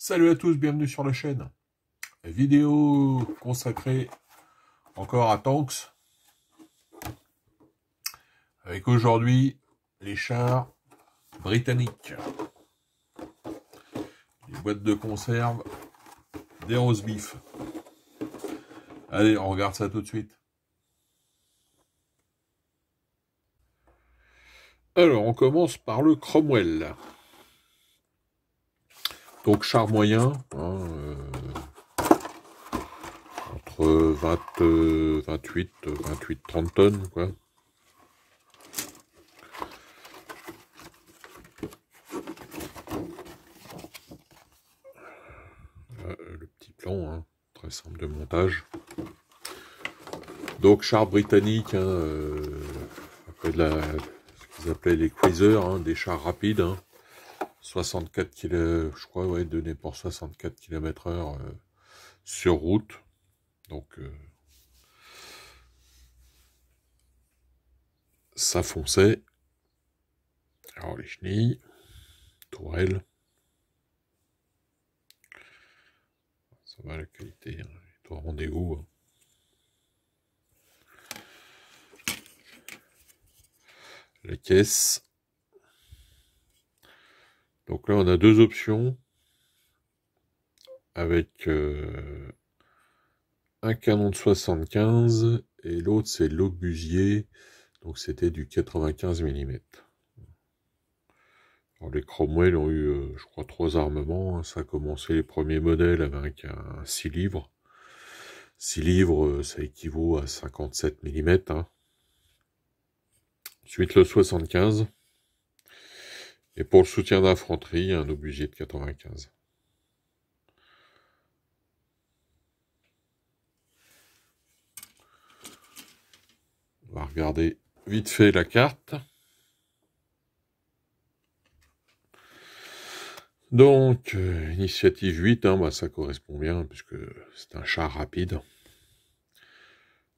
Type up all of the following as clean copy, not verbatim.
Salut à tous, bienvenue sur la chaîne. Vidéo consacrée encore à Tanks. Avec aujourd'hui les chars britanniques. Les boîtes de conserve, des roast beef. Allez, on regarde ça tout de suite. Alors, on commence par le Cromwell. Donc, char moyen, entre 28-30 tonnes, quoi. Le petit plan, très simple de montage. Donc, char britannique, après ce qu'ils appelaient les cruisers, des chars rapides, 64 km, je crois, ouais, donné pour 64 km/h sur route. Donc, ça fonçait. Alors, les chenilles, tourelles. Ça va, la qualité, est au rendez-vous. La caisse. Donc là, on a deux options. Avec un canon de 75 et l'autre, c'est l'obusier. Donc, c'était du 95 mm. Alors, les Cromwell ont eu, je crois, 3 armements. Ça a commencé les premiers modèles avec un 6 livres. 6 livres, ça équivaut à 57 mm. Ensuite, le 75. Et pour le soutien d'infanterie, un obusier de 95. On va regarder vite fait la carte. Donc, initiative 8, ça correspond bien, puisque c'est un char rapide.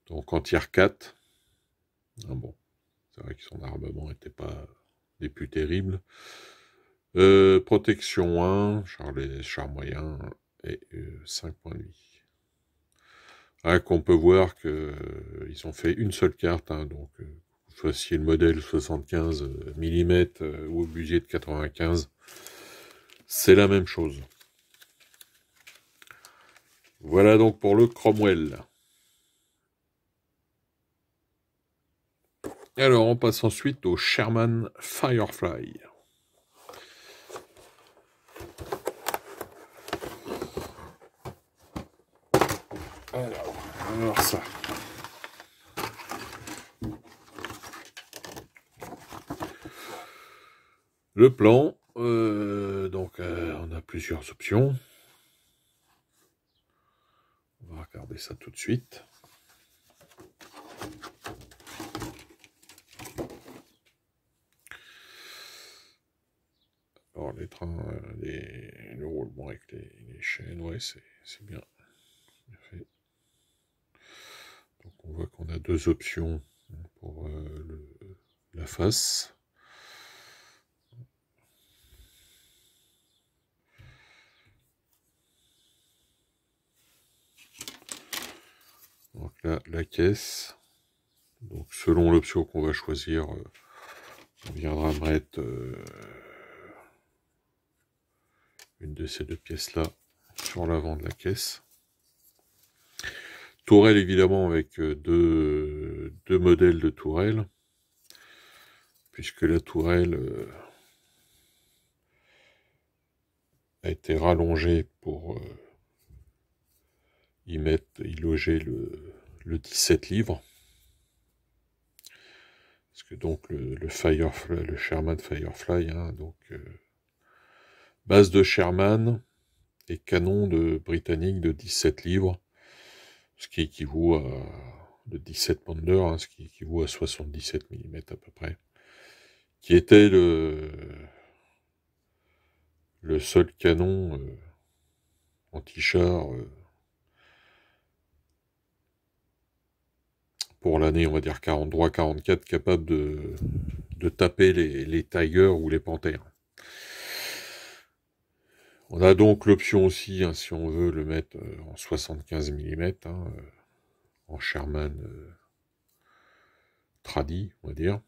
Donc, en tir 4. Bon, c'est vrai que son armement n'était pas des plus terribles. Protection 1, char moyen, et 5 points de vie. Qu'on peut voir qu'ils ont fait une seule carte, donc que vous fassiez le modèle 75 mm ou obusier de 95. C'est la même chose. Voilà donc pour le Cromwell. Alors, on passe ensuite au Sherman Firefly. Alors ça. Le plan, donc on a plusieurs options. On va regarder ça tout de suite. Alors les trains, le roulement avec les chaînes, ouais, c'est bien fait. Donc on voit qu'on a deux options pour la face. Donc là, la caisse. Donc selon l'option qu'on va choisir, on viendra mettre une de ces deux pièces-là sur l'avant de la caisse. Tourelle, évidemment, avec deux modèles de tourelle, puisque la tourelle a été rallongée pour y loger le 17 livres. Parce que donc le Sherman Firefly, donc base de Sherman et canon de britannique de 17 livres, ce qui équivaut à de 17 Pounder, ce qui équivaut à 77 mm à peu près, qui était le seul canon anti-char pour l'année, on va dire 43-44, capable de taper les Tigers ou les Panthères. On a donc l'option aussi, hein, si on veut le mettre en 75 mm, hein, en Sherman tradi, on va dire.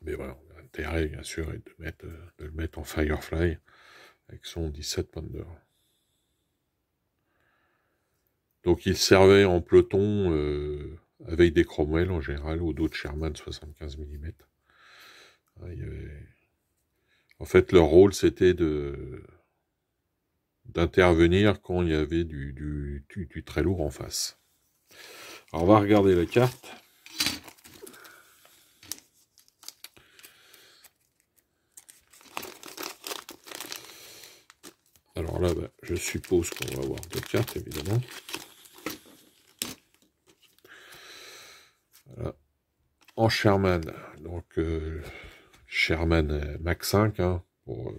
Mais voilà, l'intérêt, bien sûr, est de le mettre en Firefly avec son 17 Pounder. Donc il servait en peloton avec des Cromwell en général, ou d'autres Sherman 75 mm. En fait, leur rôle, c'était d'intervenir quand il y avait du très lourd en face. Alors, on va regarder la carte. Alors là, bah, je suppose qu'on va avoir d'autres cartes, évidemment. Voilà. En Sherman, donc Sherman Mac 5, hein, pour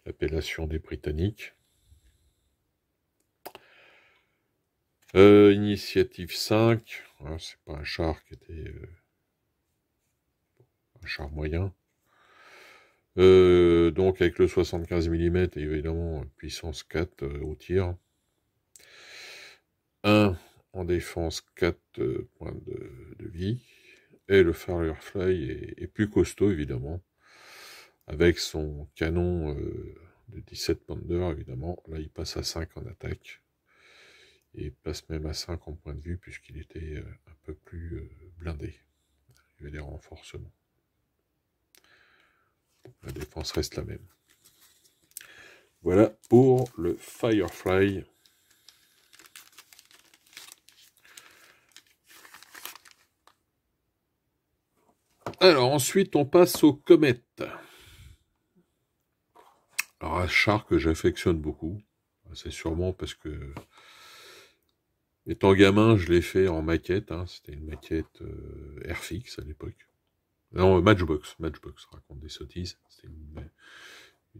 l'appellation des Britanniques. Initiative 5, hein, c'est pas un char qui était un char moyen. Donc avec le 75 mm, évidemment, puissance 4 au tir. 1 en défense, 4 points de vie. Et le Firefly est plus costaud, évidemment, avec son canon de 17 Pounder, évidemment. Là, il passe à 5 en attaque. Et il passe même à 5 en point de vue, puisqu'il était un peu plus blindé. Il y avait des renforcements. La défense reste la même. Voilà pour le Firefly. Alors ensuite, on passe aux comètes. Alors un char que j'affectionne beaucoup. C'est sûrement parce que, étant gamin, je l'ai fait en maquette. Hein. C'était une maquette Airfix à l'époque. Non, Matchbox. Matchbox, raconte des sottises. C'était une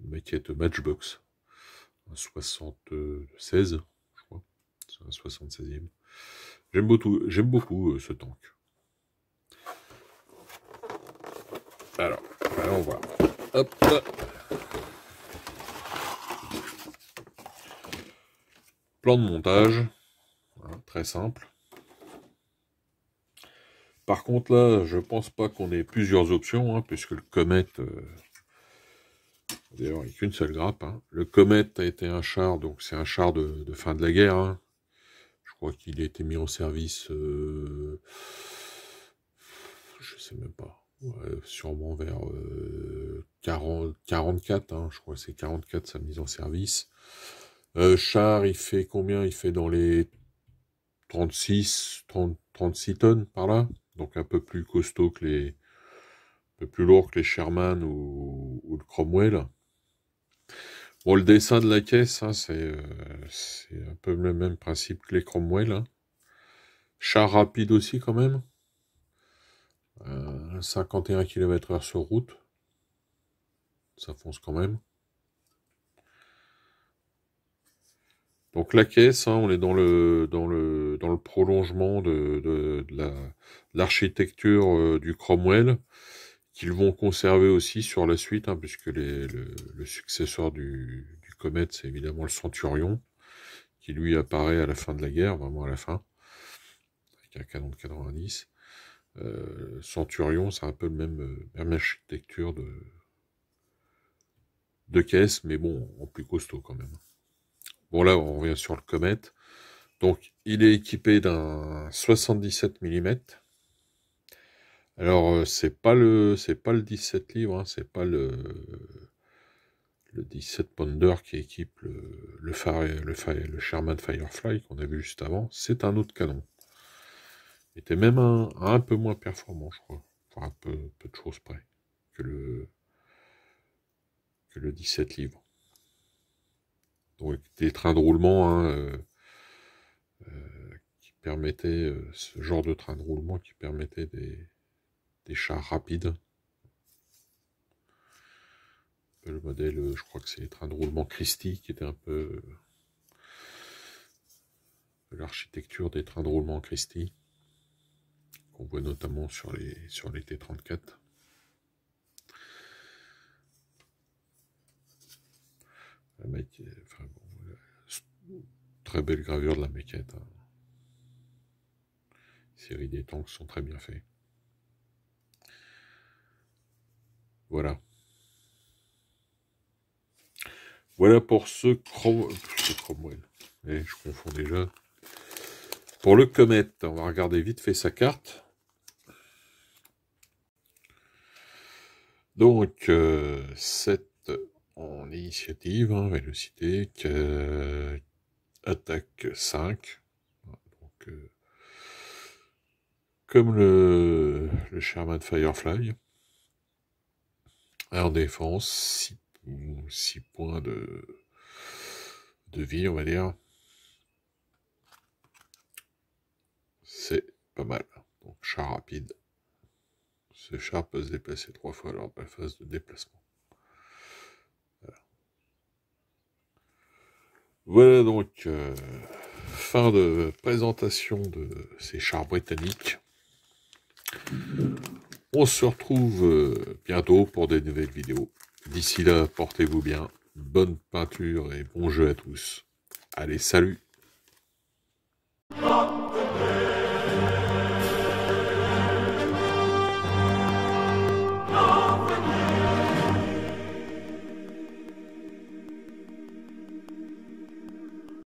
maquette Matchbox. Un 76, je crois. C'est un 76e. J'aime beaucoup ce tank. Alors, on va. Hop. Plan de montage. Hein, très simple. Par contre, là, je pense pas qu'on ait plusieurs options, hein, puisque le Comet... D'ailleurs, il n'y a qu'une seule grappe. Hein. Le Comet a été un char, donc c'est un char de fin de la guerre. Hein. Je crois qu'il a été mis en service... je sais même pas. Ouais, sûrement vers 44, hein, je crois que c'est 44 sa mise en service. Char, il fait combien? Il fait dans les 36 tonnes par là, donc un peu plus costaud que un peu plus lourd que les Sherman ou le Cromwell. Bon, le dessin de la caisse, hein, c'est un peu le même principe que les Cromwell. Hein. Char rapide aussi quand même. 51 km/h sur route. Ça fonce quand même. Donc la caisse, hein, on est dans le prolongement de l'architecture du Cromwell, qu'ils vont conserver aussi sur la suite, hein, puisque le successeur du Comet, c'est évidemment le Centurion, qui lui apparaît à la fin de la guerre, vraiment à la fin, avec un canon de 90. Centurion, c'est un peu même architecture de caisse, mais bon, en plus costaud quand même. Bon, là, on revient sur le Comet. Donc, il est équipé d'un 77 mm. Alors, c'est pas le 17 livres, hein, c'est pas le 17 Pounder qui équipe le Sherman Firefly qu'on a vu juste avant. C'est un autre canon. Il était même un peu moins performant, je crois. Enfin, peu de choses près que le 17 livres. Donc, des trains de roulement, hein, qui permettaient, ce genre de train de roulement qui permettait des chars rapides. Le modèle, je crois que c'est les trains de roulement Christie, qui était un peu l'architecture des trains de roulement Christie, qu'on voit notamment sur les T-34. Enfin, bon, très belle gravure de la maquette. Hein. Les séries des tanks sont très bien faits. Voilà. Voilà pour ce Cromwell. Et je confonds déjà. Pour le Comet, on va regarder vite fait sa carte. Donc, 7 en initiative, hein, vélocité, attaque 5. Donc, comme le Sherman Firefly. En défense, 6 points de vie, on va dire. C'est pas mal. Donc, char rapide. Ce char peut se déplacer 3 fois lors de la phase de déplacement. Voilà donc fin de présentation de ces chars britanniques. On se retrouve bientôt pour des nouvelles vidéos. D'ici là, portez-vous bien, bonne peinture et bon jeu à tous. Allez, salut!